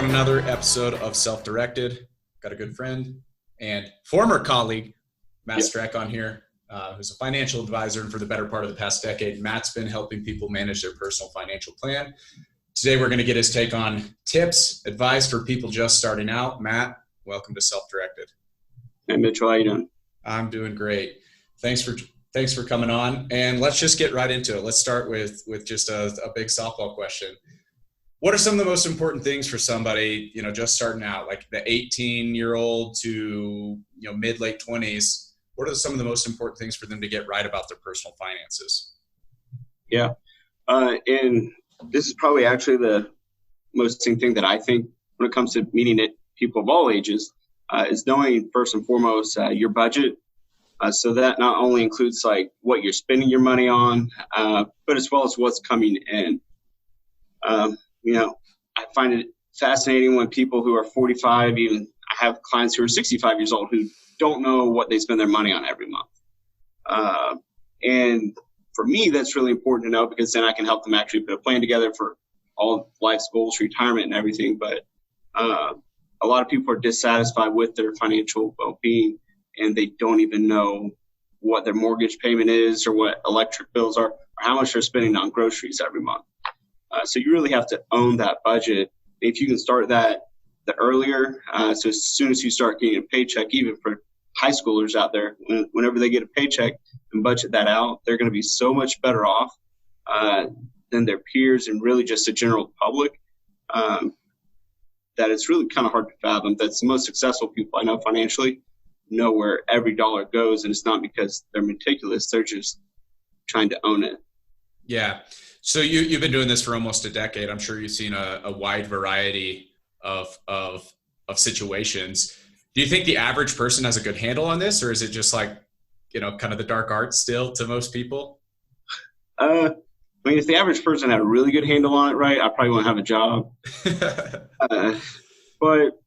on another episode of Self-Directed. Got a good friend and former colleague, Matt Streck, on here, who's a financial advisor, and for the better part of the past decade, Matt's been helping people manage their personal financial plan. Today, we're going to get his take on tips, advice for people just starting out. Matt, welcome to Self-Directed. Hey, Mitchell, how you doing? I'm doing great. Thanks for coming on, and let's just get right into it. Let's start with just a big softball question. What are some of the most important things for somebody, just starting out, like the 18-year-old to, mid-late 20s? What are some of the most important things for them to get right about their personal finances? Yeah. And this is probably actually the most thing that I think when it comes to meeting people of all ages, is knowing first and foremost your budget. So that not only includes like what you're spending your money on, but as well as what's coming in. I find it fascinating when people who are 45, even I have clients who are 65 years old who don't know what they spend their money on every month. And for me, that's really important to know, because then I can help them actually put a plan together for all of life's goals, retirement and everything. But a lot of people are dissatisfied with their financial well-being, and they don't even know what their mortgage payment is or what electric bills are or how much they're spending on groceries every month. So you really have to own that budget. If you can start that the earlier, so as soon as you start getting a paycheck, even for high schoolers out there, whenever they get a paycheck and budget that out, they're going to be so much better off than their peers and really just the general public, that it's really kind of hard to fathom. That's the most successful people I know financially know where every dollar goes, and it's not because they're meticulous. They're just trying to own it. Yeah. So you've been doing this for almost a decade. I'm sure you've seen a wide variety of situations. Do you think the average person has a good handle on this, or is it just like, kind of the dark arts still to most people? If the average person had a really good handle on it, right, I probably wouldn't have a job. But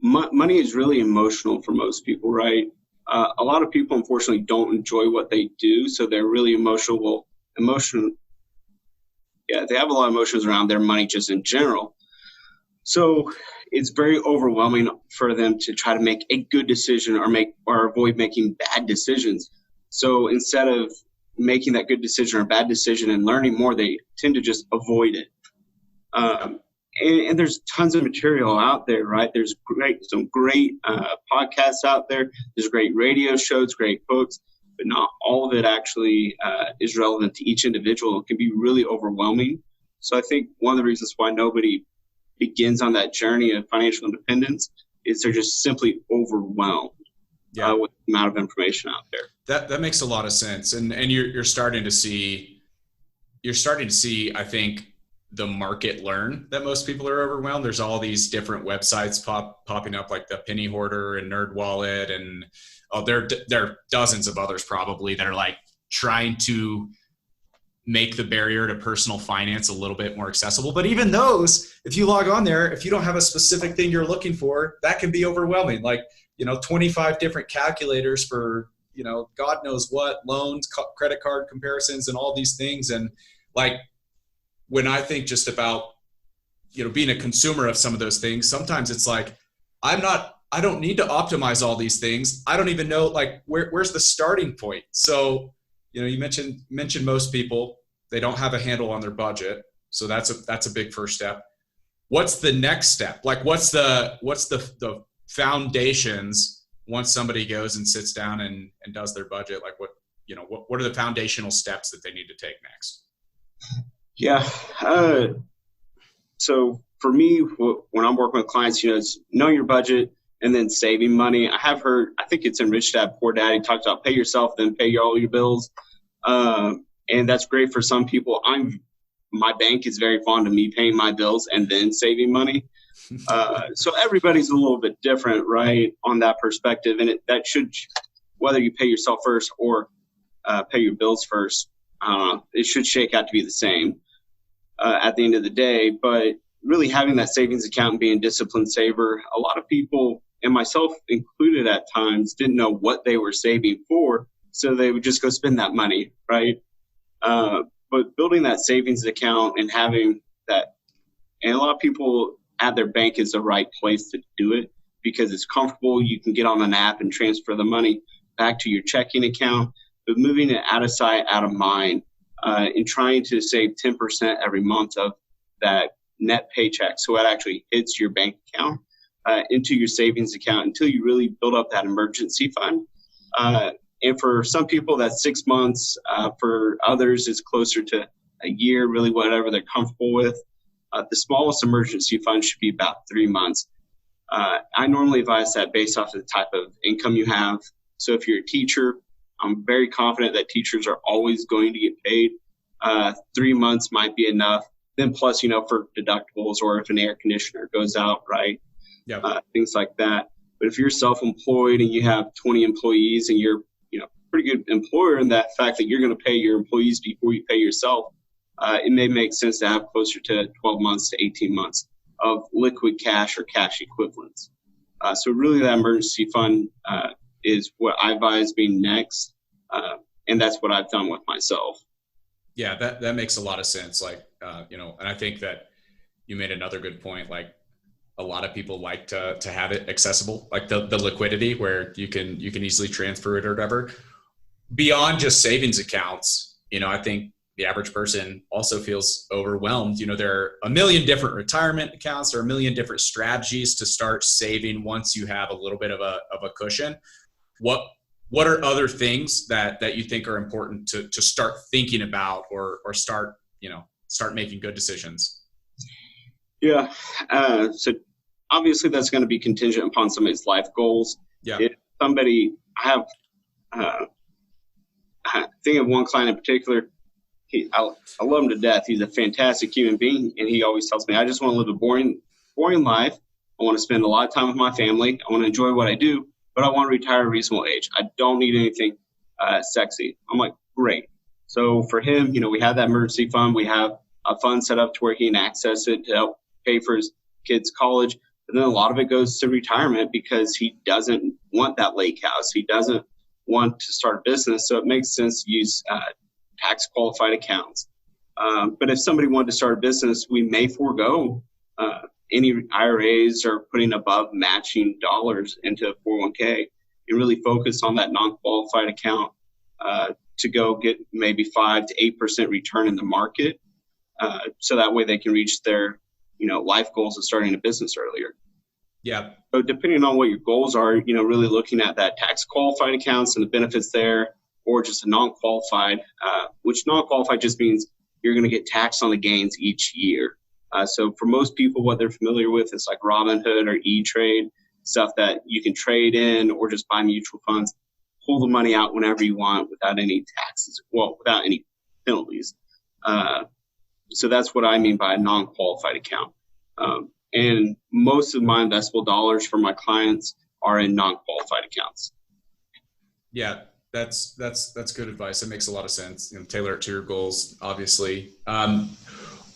money is really emotional for most people, right? A lot of people, unfortunately, don't enjoy what they do, so they're really emotional. They have a lot of emotions around their money just in general. So it's very overwhelming for them to try to make a good decision or avoid making bad decisions. So instead of making that good decision or bad decision and learning more, they tend to just avoid it. And there's tons of material out there, right? There's some great podcasts out there. There's great radio shows, great books, but not all of it actually is relevant to each individual. It can be really overwhelming. So I think one of the reasons why nobody begins on that journey of financial independence is they're just simply overwhelmed with the amount of information out there. That makes a lot of sense. And you're starting to see, I think, the market learn that most people are overwhelmed. There's all these different websites popping up, like the Penny Hoarder and NerdWallet, and there are dozens of others probably that are like trying to make the barrier to personal finance a little bit more accessible. But even those, if you log on there, if you don't have a specific thing you're looking for, that can be overwhelming. Like, 25 different calculators for, God knows what, loans, credit card comparisons, and all these things. And like, when I think just about, being a consumer of some of those things, sometimes it's like, I don't need to optimize all these things. I don't even know, like, where's the starting point? So, you mentioned most people, they don't have a handle on their budget. So that's a big first step. What's the next step? Like, what's the foundations once somebody goes and sits down and does their budget? Like, what are the foundational steps that they need to take next? Yeah. So for me, when I'm working with clients, it's know your budget and then saving money. I have heard, I think it's in Rich Dad, Poor Dad, he talks about pay yourself, then pay all your bills. And that's great for some people. My bank is very fond of me paying my bills and then saving money. So everybody's a little bit different, right, on that perspective. And that should, whether you pay yourself first or pay your bills first, it should shake out to be the same at the end of the day. But really having that savings account and being a disciplined saver, a lot of people, and myself included at times, didn't know what they were saving for, so they would just go spend that money, right? But building that savings account and having that And a lot of people at their bank is the right place to do it because it's comfortable. You can get on an app and transfer the money back to your checking account. But moving it out of sight, out of mind, and trying to save 10% every month of that net paycheck, so it actually hits your bank account, into your savings account until you really build up that emergency fund. And for some people, that's 6 months. For others, it's closer to a year, really whatever they're comfortable with. The smallest emergency fund should be about 3 months. I normally advise that based off of the type of income you have. So if you're a teacher, I'm very confident that teachers are always going to get paid. 3 months might be enough. Then plus, for deductibles or if an air conditioner goes out, right? Yep. Things like that. But if you're self-employed and you have 20 employees and you're, pretty good employer, and that fact that you're going to pay your employees before you pay yourself, it may make sense to have closer to 12 months to 18 months of liquid cash or cash equivalents. So really that emergency fund is what I advise being next. And that's what I've done with myself. Yeah, that makes a lot of sense. Like, and I think that you made another good point. Like a lot of people like to have it accessible, like the liquidity where you can easily transfer it or whatever. Beyond just savings accounts, I think the average person also feels overwhelmed. There are a million different retirement accounts. There are a million different strategies to start saving once you have a little bit of a cushion. What are other things that you think are important to start thinking about or start making good decisions? Yeah. So obviously that's going to be contingent upon somebody's life goals. Yeah. If somebody, I think of one client in particular. I love him to death. He's a fantastic human being, and he always tells me, "I just want to live a boring life. I want to spend a lot of time with my family. I want to enjoy what I do, but I want to retire at a reasonable age. I don't need anything sexy." I'm like, great. So for him, we have that emergency fund. We have a fund set up to where he can access it to help pay for his kids' college. But then a lot of it goes to retirement because he doesn't want that lake house. He doesn't want to start a business. So it makes sense to use tax qualified accounts. But if somebody wanted to start a business, we may forego any IRAs or putting above matching dollars into 401k and really focus on that non-qualified account to go get maybe 5 to 8% return in the market. So that way they can reach their, life goals of starting a business earlier. Yeah. So depending on what your goals are, really looking at that tax qualified accounts and the benefits there, or just a non-qualified, which non-qualified just means you're going to get taxed on the gains each year. So for most people, what they're familiar with is like Robinhood or E-Trade, stuff that you can trade in or just buy mutual funds, pull the money out whenever you want without any taxes, without any penalties. So that's what I mean by a non-qualified account. And most of my investable dollars for my clients are in non-qualified accounts. Yeah, that's good advice. It makes a lot of sense. Tailor it to your goals, obviously.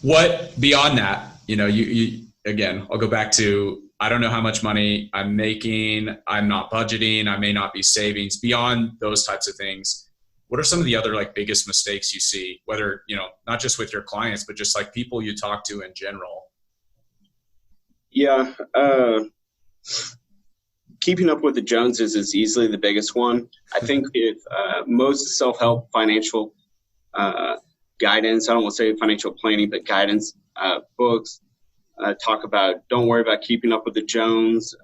What beyond that, you again, I'll go back to, I don't know how much money I'm making. I'm not budgeting. I may not be savings. Beyond those types of things, what are some of the other biggest mistakes you see, whether, not just with your clients, but just people you talk to in general? Yeah. Keeping up with the Joneses is easily the biggest one. I think if most self-help financial guidance, I don't want to say financial planning, but guidance books talk about, don't worry about keeping up with the Jones.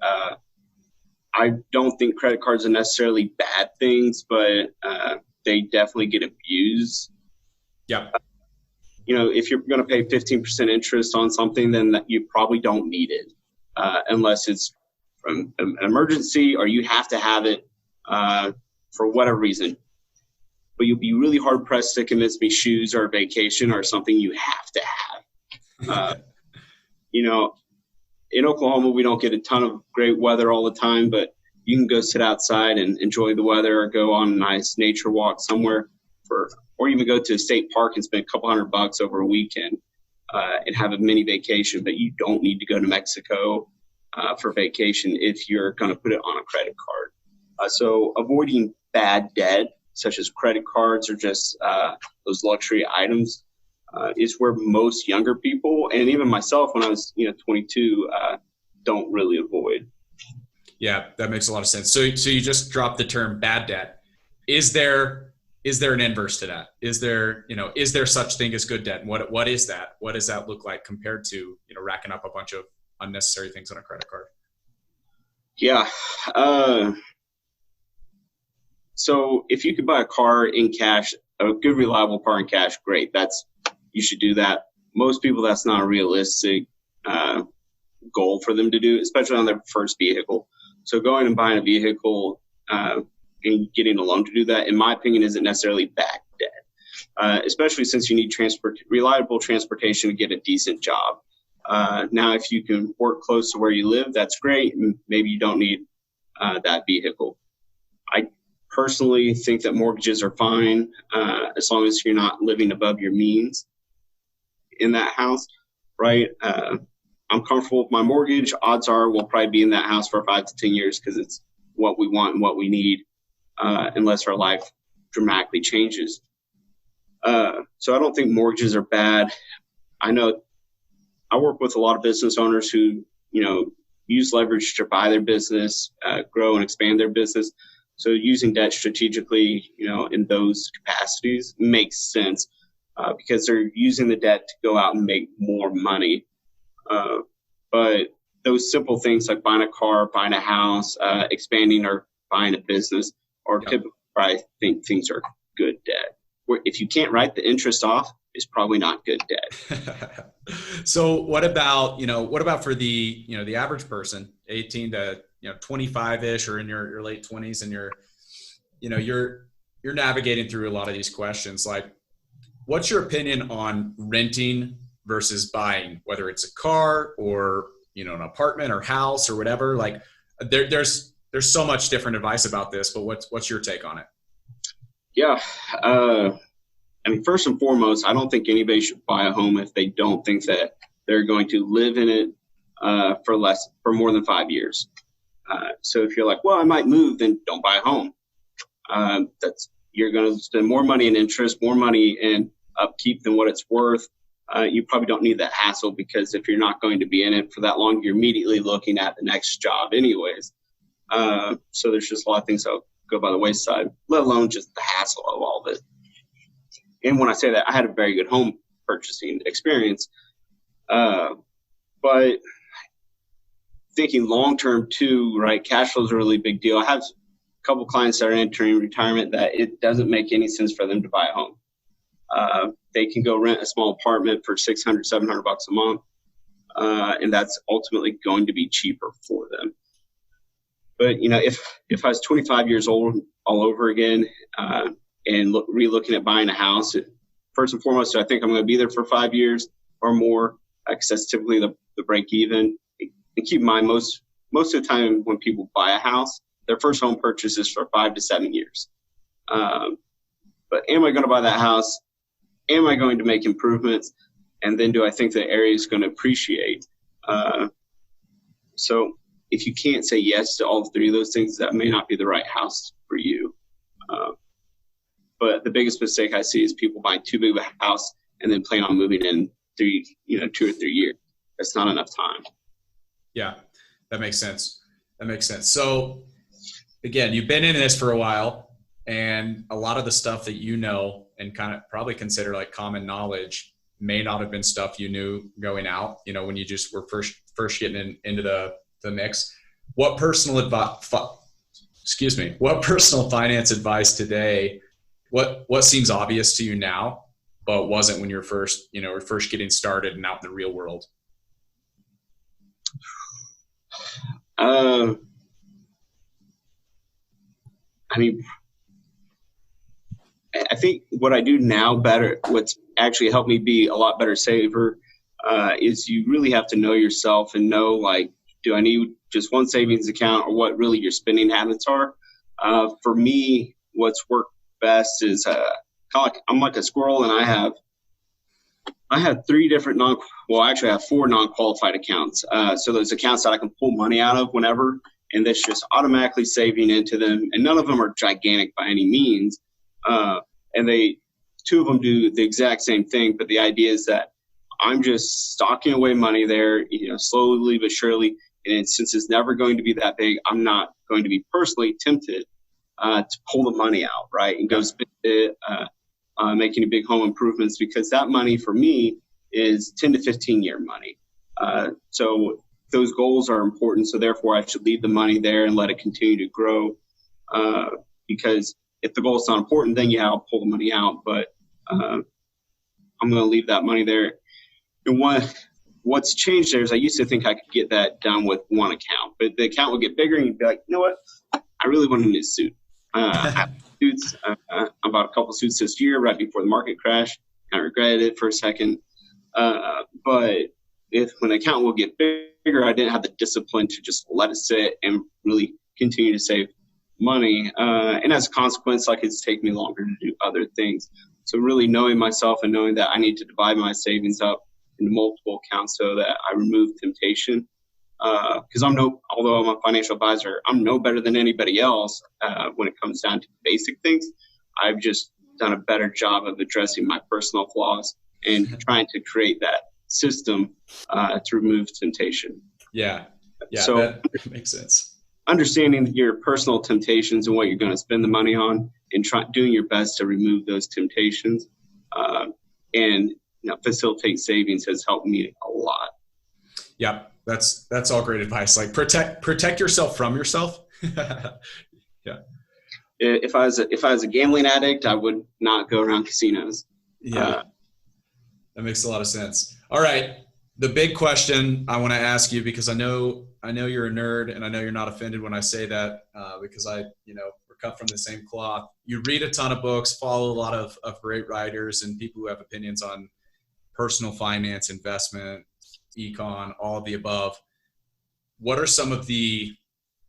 I don't think credit cards are necessarily bad things, but they definitely get abused. Yeah. If you're going to pay 15% interest on something, then you probably don't need it unless it's from an emergency or you have to have it for whatever reason. But you'll be really hard pressed to convince me shoes or a vacation or something you have to have. In Oklahoma, we don't get a ton of great weather all the time, but you can go sit outside and enjoy the weather or go on a nice nature walk somewhere or even go to a state park and spend a couple $100 over a weekend and have a mini vacation. But you don't need to go to Mexico for vacation if you're going to put it on a credit card. So avoiding bad debt, such as credit cards or just those luxury items, is where most younger people, and even myself when I was 22, don't really avoid. Yeah, that makes a lot of sense. So you just dropped the term bad debt. Is there an inverse to that? Is there such thing as good debt? And what is that? What does that look like compared to, racking up a bunch of unnecessary things on a credit card? Yeah. So if you could buy a car in cash, a good reliable car in cash, great. You should do that. Most people, that's not a realistic goal for them to do, especially on their first vehicle. So going and buying a vehicle and getting a loan to do that, in my opinion, isn't necessarily bad debt, especially since you need reliable transportation to get a decent job. Now, if you can work close to where you live, that's great. Maybe you don't need that vehicle. I personally think that mortgages are fine as long as you're not living above your means in that house, right? I'm comfortable with my mortgage. Odds are we'll probably be in that house for 5 to 10 years because it's what we want and what we need, unless our life dramatically changes. So I don't think mortgages are bad. I know I work with a lot of business owners who, use leverage to buy their business, grow and expand their business. So using debt strategically, in those capacities makes sense because they're using the debt to go out and make more money. But those simple things like buying a car, buying a house, expanding or buying a business are typically, I think, things are good debt. If you can't write the interest off, it's probably not good debt. So what about for the, the average person, 18 to 25-ish or in your late 20s, and you're navigating through a lot of these questions. Like, what's your opinion on renting versus buying, whether it's a car or, an apartment or house or whatever? Like there's so much different advice about this, but what's your take on it? Yeah. First and foremost, I don't think anybody should buy a home if they don't think that they're going to live in it for more than 5 years. So if you're like, well, I might move, then don't buy a home. You're going to spend more money in interest, more money in upkeep than what it's worth. You probably don't need that hassle because if you're not going to be in it for that long, you're immediately looking at the next job anyways. So there's just a lot of things that go by the wayside, let alone just the hassle of all of it. And when I say that, I had a very good home purchasing experience. But thinking long-term too, right? Cash flow is a really big deal. I have a couple clients that are entering retirement that it doesn't make any sense for them to buy a home. They can go rent a small apartment for $600, $700 a month. And that's ultimately going to be cheaper for them. But, if I was 25 years old all over again, and re-looking at buying a house, first and foremost, I think I'm going to be there for 5 years or more, because that's typically the break even. And keep in mind, most of the time when people buy a house, their first home purchase is for 5 to 7 years. But am I going to buy that house? Am I going to make improvements? And then do I think the area is going to appreciate? So if you can't say yes to all three of those things, that may not be the right house for you. But the biggest mistake I see is people buying too big of a house and then plan on moving in 2 or 3 years. That's not enough time. Yeah, that makes sense. So again, you've been in this for a while, and a lot of the stuff that and kind of probably consider like common knowledge may not have been stuff you knew going out, when you just were first getting into the mix. What personal finance advice today, what seems obvious to you now, but wasn't when you're first getting started and out in the real world? I think what I do now better, what's actually helped me be a lot better saver, is you really have to know yourself and know, like, do I need just one savings account or what really your spending habits are? For me, what's worked best is kind of like I'm like a squirrel, and I have 3 different I have 4 non-qualified accounts. So those accounts that I can pull money out of whenever, and that's just automatically saving into them. And none of them are gigantic by any means. And two of them do the exact same thing, but the idea is that I'm just stocking away money there, slowly but surely. And since it's never going to be that big, I'm not going to be personally tempted to pull the money out, right, and go spend it, making big home improvements, because that money for me is 10 to 15 year money. So those goals are important. So therefore, I should leave the money there and let it continue to grow. Because if the goal is not important, then I'll pull the money out. But I'm going to leave that money there. And what's changed there is I used to think I could get that done with one account, but the account would get bigger and you'd be like, you know what? I really want a new suit. I have suits. I bought a couple suits this year right before the market crash. I regretted it for a second. But when the account will get bigger, I didn't have the discipline to just let it sit and really continue to save money. And as a consequence, it's take me longer to do other things. So really knowing myself and knowing that I need to divide my savings up into multiple accounts so that I remove temptation. Because although I'm a financial advisor, I'm no better than anybody else when it comes down to basic things. I've just done a better job of addressing my personal flaws and trying to create that system to remove temptation. Yeah, so that makes sense. Understanding your personal temptations and what you're going to spend the money on, and doing your best to remove those temptations and facilitate savings has helped me a lot. Yeah, that's all great advice. Protect yourself from yourself. Yeah. If I was a gambling addict, I would not go around casinos. Yeah. That makes a lot of sense. All right. The big question I want to ask you, because I know you're a nerd, and I know you're not offended when I say that, because we're cut from the same cloth. You read a ton of books, follow a lot of great writers and people who have opinions on personal finance, investment, econ, all of the above. What are some of the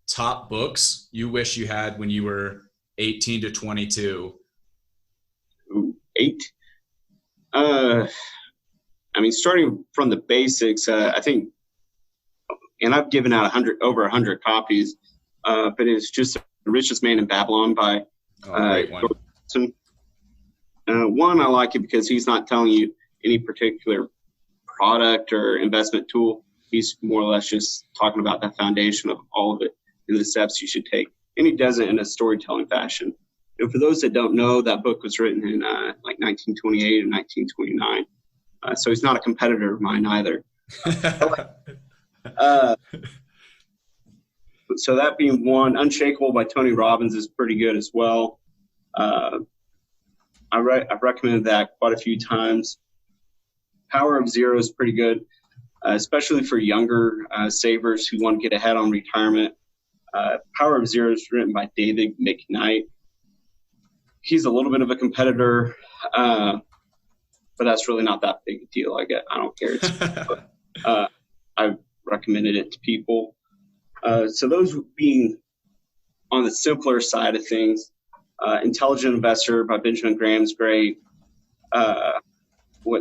top books you wish you had when you were 18 to 22? Ooh, 8. Starting from the basics, I think, and I've given out over 100 copies, but it's just The Richest Man in Babylon by Clason. One, I like it because he's not telling you any particular product or investment tool. He's more or less just talking about the foundation of all of it and the steps you should take. And he does it in a storytelling fashion. And for those that don't know, that book was written in 1928 and 1929. So he's not a competitor of mine either. So that being one. Unshakeable by Tony Robbins is pretty good as well. I've recommended that quite a few times. Power of Zero is pretty good, especially for younger savers who want to get ahead on retirement. Power of Zero is written by David McKnight. He's a little bit of a competitor, but that's really not that big a deal. I don't care. I've recommended it to people. So those being on the simpler side of things. Intelligent Investor by Benjamin Graham's great.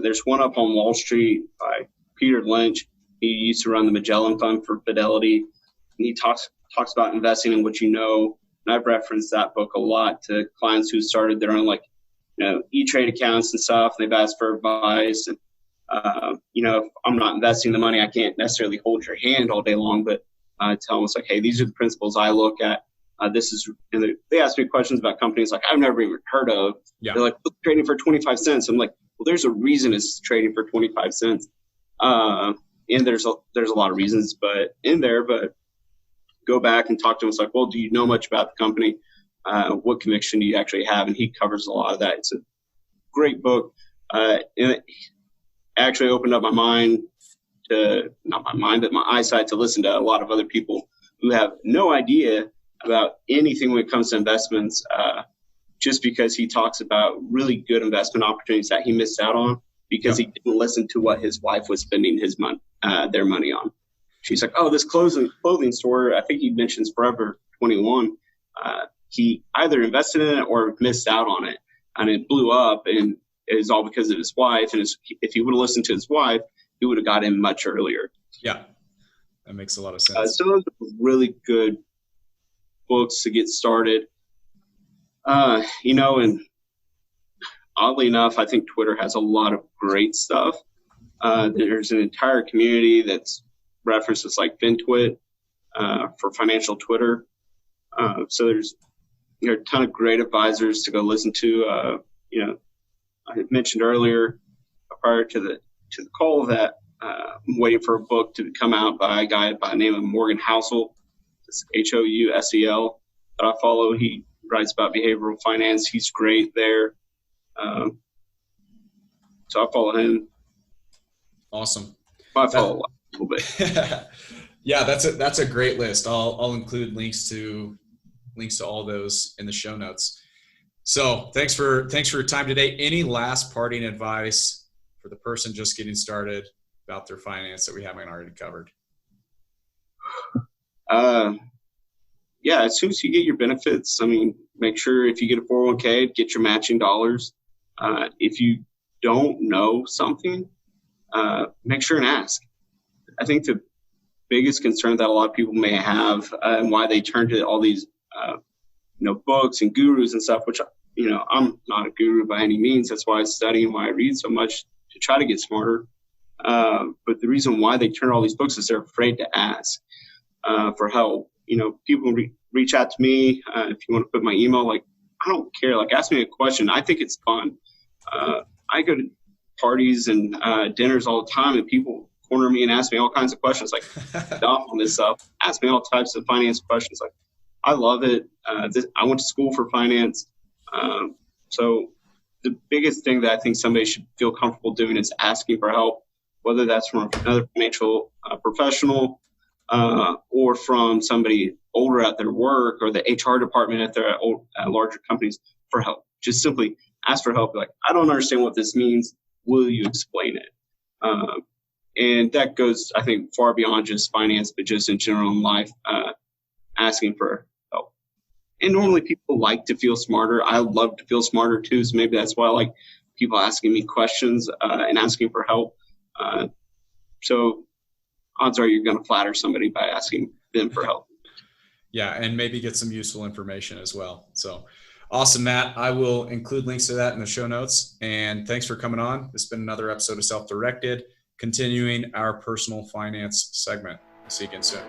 There's one up on Wall Street by Peter Lynch. He used to run the Magellan Fund for Fidelity. And he talks about investing in what you know. And I've referenced that book a lot to clients who started their own E-Trade accounts and stuff. They've asked for advice. And, if I'm not investing the money, I can't necessarily hold your hand all day long, but tell them hey, these are the principles I look at. And they ask me questions about companies I've never even heard of. Yeah. They're it's trading for 25 cents. I'm well, there's a reason it's trading for 25 cents. And there's a lot of reasons, but go back and talk to them. It's well, do you know much about the company? What conviction do you actually have? And he covers a lot of that. It's a great book. And it actually opened up my mind not my mind, but my eyesight to listen to a lot of other people who have no idea about anything when it comes to investments, just because he talks about really good investment opportunities that he missed out on because he didn't listen to what his wife was spending their money on. She's oh, this clothing store, I think he mentions Forever 21. He either invested in it or missed out on it, and it blew up, and it was all because of his wife. And if he would have listened to his wife, he would have got in much earlier. Yeah, that makes a lot of sense. So those are really good books to get started. And oddly enough, I think Twitter has a lot of great stuff. There's an entire community that's referenced as like FinTwit for financial Twitter. So there's a ton of great advisors to go listen to. I had mentioned earlier prior to the call that I'm waiting for a book to come out by a guy by the name of Morgan Housel. It's Housel that I follow. He writes about behavioral finance. He's great there. So I follow him. Awesome. I follow a little bit. Yeah, that's a great list. I'll include links to all those in the show notes. So thanks for your time today. Any last parting advice for the person just getting started about their finance that we haven't already covered? As soon as you get your benefits, make sure if you get a 401k, get your matching dollars. If you don't know something, make sure and ask. I think the biggest concern that a lot of people may have and why they turn to all these books and gurus and stuff, which I'm not a guru by any means. That's why I study and why I read so much to try to get smarter. But the reason why they turn to all these books is they're afraid to ask for help. People reach out to me if you want to put my email. Like, I don't care. Like, ask me a question. I think it's fun. I go to parties and dinners all the time, and people corner me and ask me all kinds of questions. Like, off on this stuff. Ask me all types of finance questions. Like, I love it. I went to school for finance. So the biggest thing that I think somebody should feel comfortable doing is asking for help, whether that's from another financial professional or from somebody older at their work or the HR department at their larger companies for help. Just simply ask for help. Like, I don't understand what this means. Will you explain it? And that goes, I think, far beyond just finance, but just in general in life, asking for help. And normally people like to feel smarter. I love to feel smarter too. So maybe that's why I like people asking me questions and asking for help. So odds are you're going to flatter somebody by asking them for help. Yeah, and maybe get some useful information as well. So awesome, Matt. I will include links to that in the show notes. And thanks for coming on. This has been another episode of Self-Directed, continuing our personal finance segment. See you again soon.